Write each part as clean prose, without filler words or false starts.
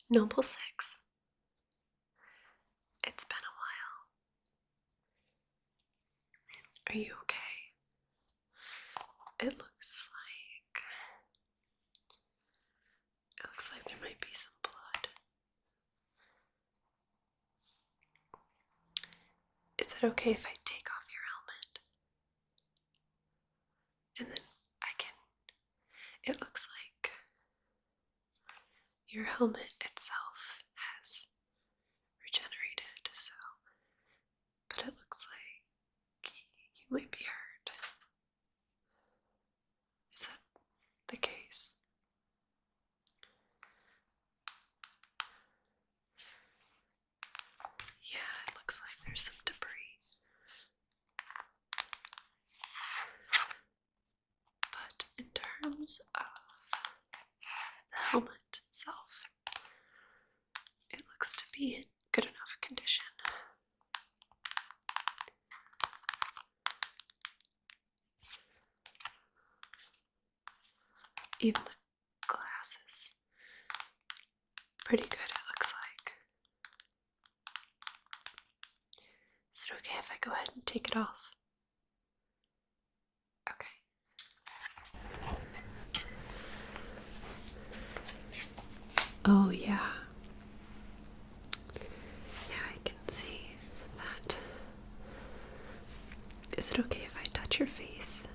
Noble 6. It's been a while. Are you okay? It looks like there might be some blood. Is it okay if I take off your helmet? And then it looks like your helmet itself has regenerated, but it looks like you might be hurt. Is that the case? Yeah, it looks like there's some debris. But in terms of the helmet itself, it looks to be in good enough condition. Even the glass is pretty good, it looks like. Is it okay if I go ahead and take it off? Okay. Oh, yeah. Yeah, I can see that. Is it okay if I touch your face?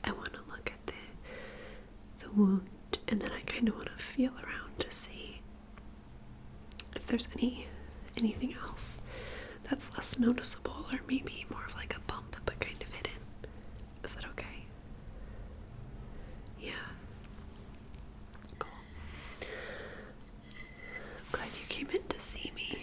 I want to look at the wound, and then I kind of want to feel around to see if there's anything else that's less noticeable, or maybe more of like a bump but kind of hidden. Is that okay? Yeah. Cool. Glad you came in to see me.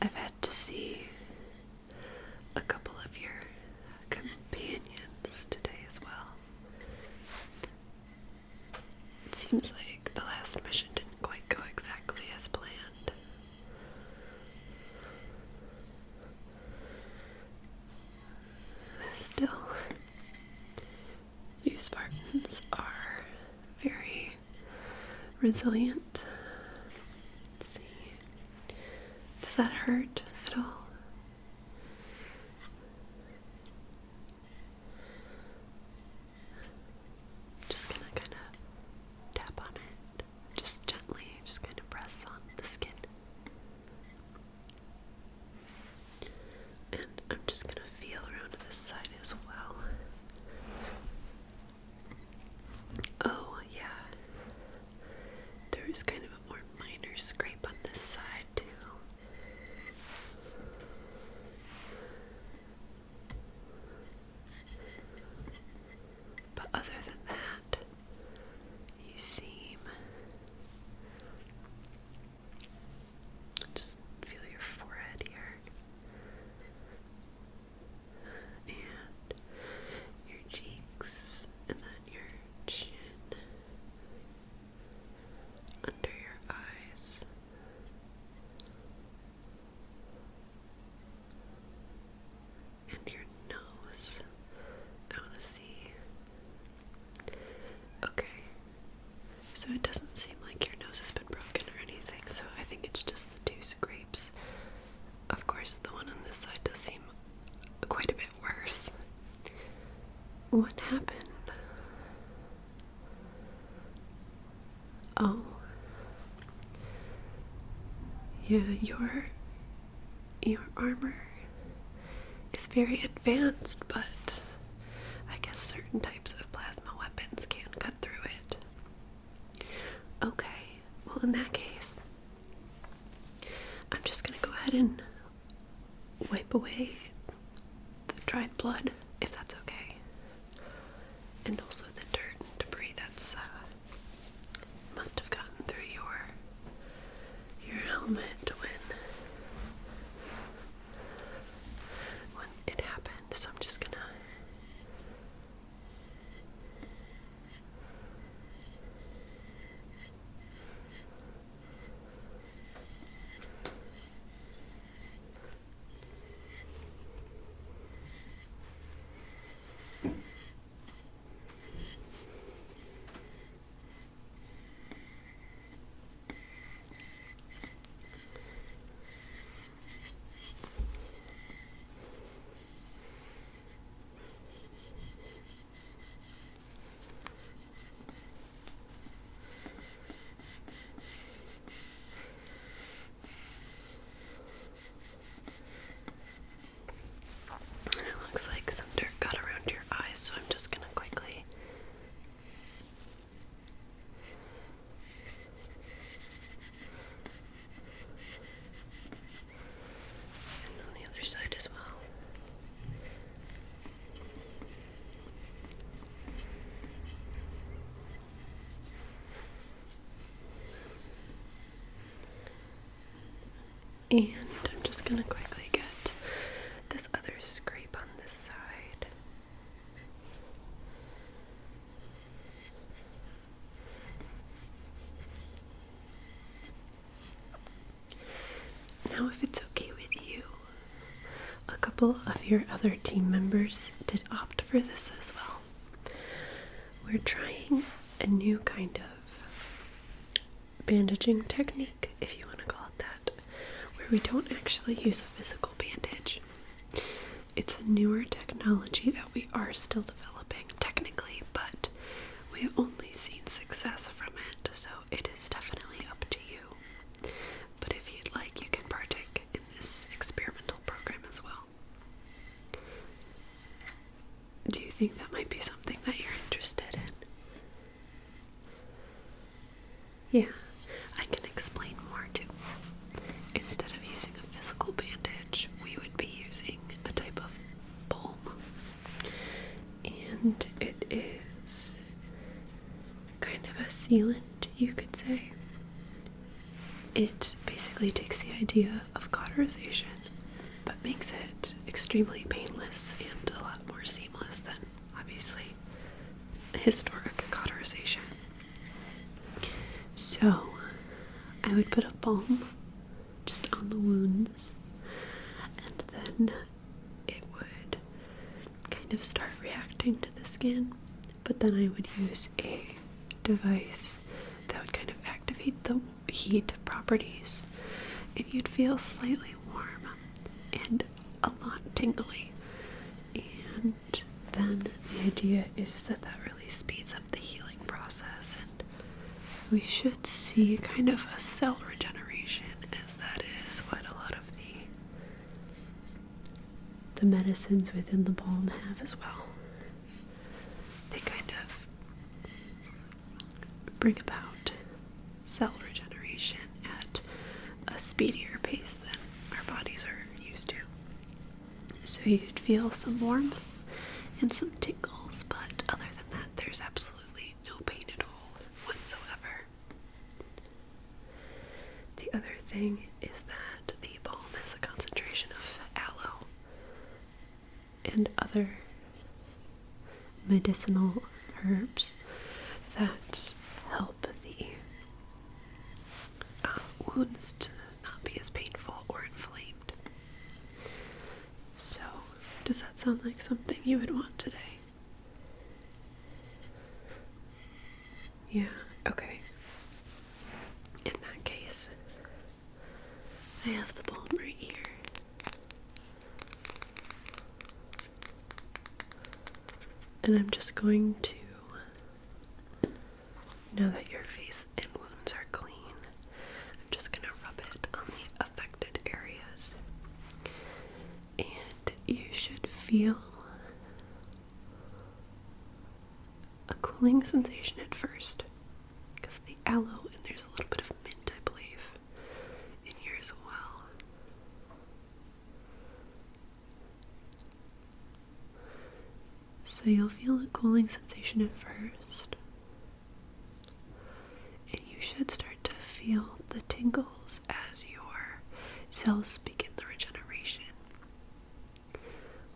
I've had to see a couple of your companions today as well. It seems like the last mission didn't quite go exactly as planned. Still, you Spartans are very resilient. Let's see. Does that hurt at all? Just gonna kind of tap on it. Just gently, just kind of press on the skin. And I'm just gonna feel around to this side as well. Oh, yeah. There's kind of a more minor scrape on this side, too. But other than that, you seem... Just feel your forehead here. And your cheeks, and then your chin, under your eyes, and your nose. I want to see. Okay, so it doesn't seem like your nose has been broken or anything, so I think it's just the two scrapes. Of course, the one on this side does seem quite a bit worse. What happened? Oh. Yeah, your armor is very advanced, but I guess certain types of plasma weapons can cut through it. Okay, well in that case, I'm just gonna go ahead and wipe away the dried blood, if that's okay. And also the dirt and debris that's must have gotten through your helmet when it happened. So I'm just gonna And I'm just gonna quickly get this other scrape on this side. Now, if it's okay with you, a couple of your other team members did opt for this as well. We're trying a new kind of bandaging technique, if you want to call it that, where we don't actually use a physical bandage. It's a newer technology that we are still developing technically, but we've only seen success from it, so it is definitely up to you. But if you'd like, you can partake in this experimental program as well. Do you think that might be something that you're interested in? Yeah, I can explain more too. Instead of using a physical bandage, we would be using a type of balm. And it is kind of a sealant, you could say. It basically takes the idea of cauterization, but makes it extremely painless and a lot more seamless than, obviously, a historic cauterization. So, I would put a balm just on the wounds, and then it would kind of start reacting to the skin, but then I would use a device that would kind of activate the heat properties, and you'd feel slightly warm and a lot tingly. And then the idea is that that really speeds up the healing process, and we should see kind of a cell regeneration, as that is what a lot of the medicines within the balm have as well. They kind of bring about cell regeneration at a speedier pace than our bodies are used to. So you'd feel some warmth and some tingles, but other than that, there's absolutely no pain at all whatsoever. The other thing is that the balm has a concentration of aloe and other medicinal herbs that help the wounds to not be as painful or inflamed. So, does that sound like something you would want today? Yeah, okay. In that case, I have the balm right here. And I'm just going to, now that your face and wounds are clean, I'm just going to rub it on the affected areas. And you should feel a cooling sensation at first, because the aloe, and there's a little bit of mint, I believe, in here as well. So you'll feel a cooling sensation at first, and you should start to feel the tingles as your cells begin the regeneration.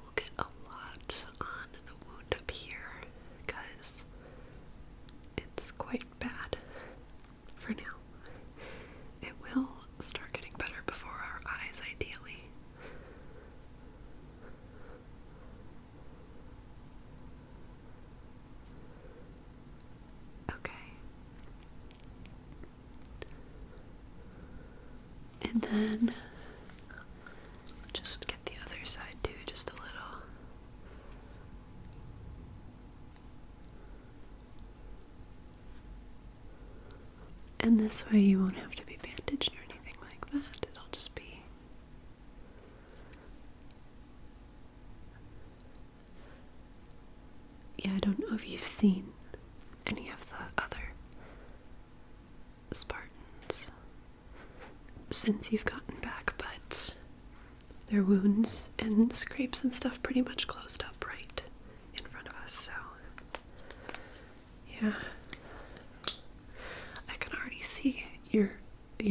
We'll get a lot on the wound up here because it's quite bad for now. It will start getting better before our eyes, ideally. Okay. And then just get the other side too, just a little. And this way you won't have to be bandaged or anything like that. It'll just be yeah, I don't know if you've seen any of the other Spartans since you've gotten back, but their wounds and scrapes and stuff pretty much closed up right in front of us, so yeah. I can already see your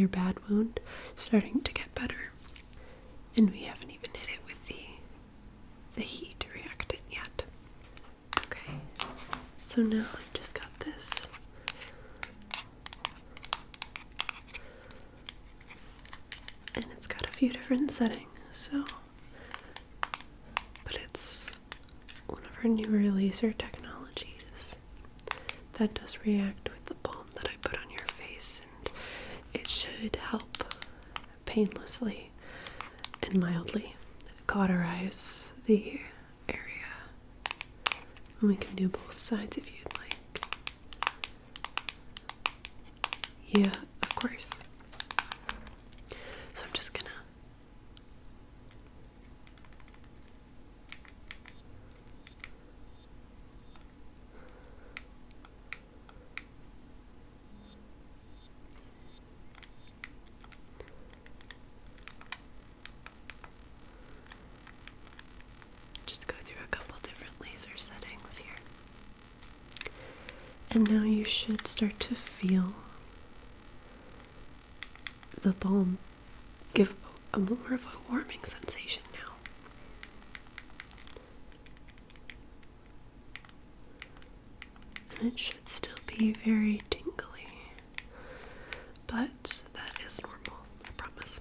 bad wound starting to get better And we haven't even hit it with the heat reactant yet. Okay, so now I've just got this. And it's got a few different settings, but it's one of our newer laser technologies that does react with the balm that I put on your face, and it should help painlessly and mildly cauterize the area. And we can do both sides if you'd like. Yeah, of course. So I'm just gonna go through a couple different laser settings here. And now you should start to feel the balm give a more of a warming sensation now. And it should still be very tingly, but that is normal, I promise.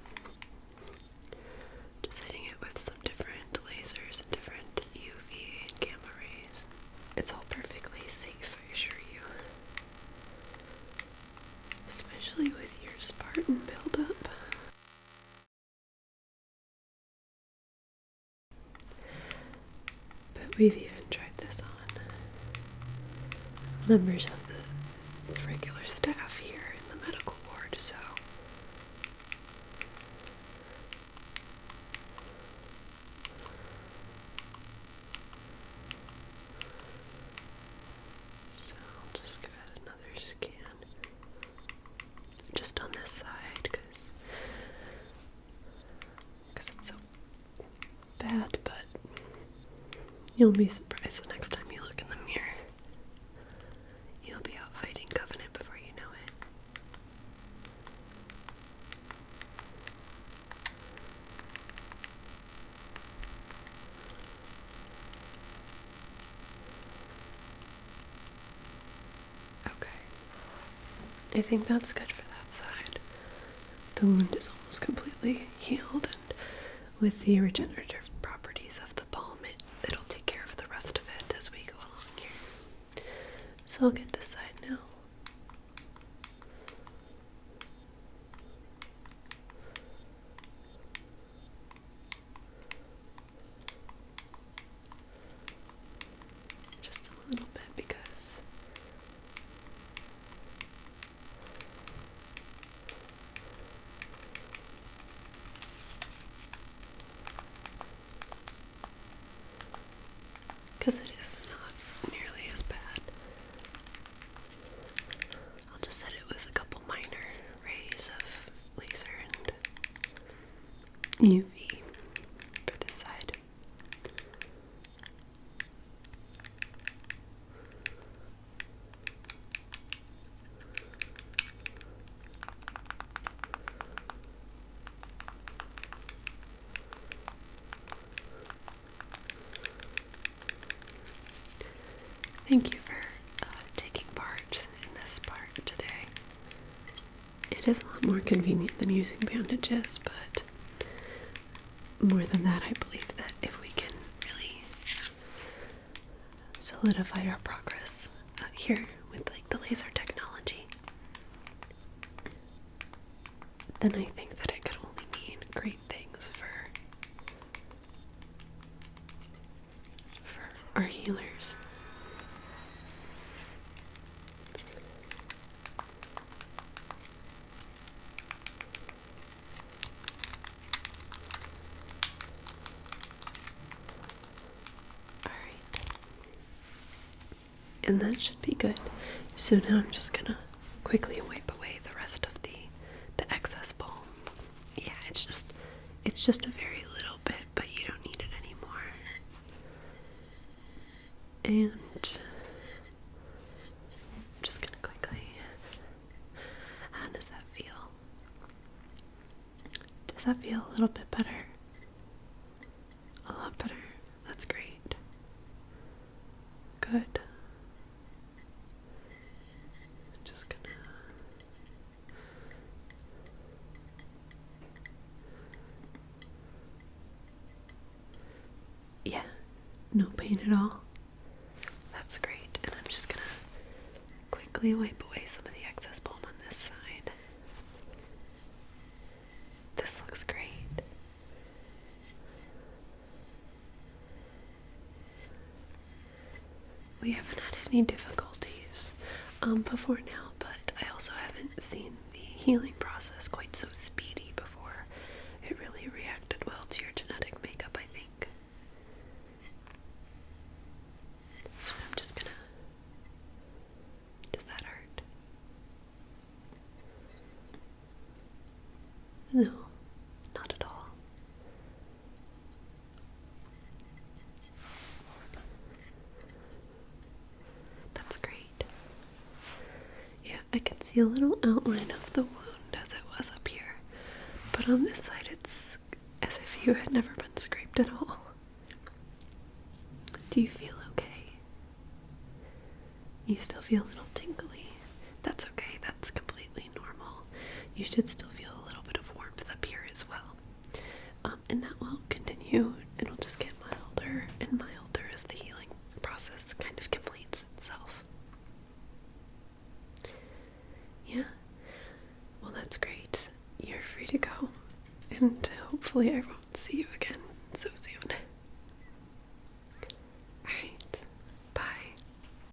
Just hitting it with some different lasers and different UV and gamma rays. It's all perfectly safe, I assure you. Especially with your Spartan buildup. But we've even tried this on members of the regular staff here in the medical ward, so I'll just give it another scan just on this side because it's so bad, but you'll be surprised the next time you look in the mirror. You'll be out fighting Covenant before you know it. Okay. I think that's good for that side. The wound is almost completely healed, and with the regenerative properties of the balm, it'll take care of the rest of it as we go along here. So I'll get this side now. Just a little bit because it is not nearly as bad. I'll just hit it with a couple minor rays of laser and UV for this side. Thank you for taking part in this part today. It is a lot more convenient than using bandages, but more than that, I believe that if we can really solidify our progress here with like the laser technology, then I think that it could only mean great things for our healers. And that should be good. So now I'm just gonna quickly wipe away the rest of the excess balm. Yeah, it's just a very little bit, but you don't need it anymore. And I'm just gonna quickly. How does that feel? Does that feel a little bit better? No pain at all? That's great. And I'm just gonna quickly wipe away some of the excess balm on this side. This looks great. We haven't had any difficulties before now, but I also haven't seen the healing process quite so speedy before. It really reacted well to your genetic makeup, I think. So I'm just gonna... Does that hurt? No, not at all. That's great. Yeah, I can see a little outline of the wound as it was up here, but on this side it's as if you had never been scraped at all. Do you feel okay? You still feel a little tingly. That's okay, that's completely normal. You should still feel a little bit of warmth up here as well. And that will continue. It'll just get milder and milder as the healing process kind of completes itself. Yeah? Well, that's great. You're free to go. And hopefully I won't see you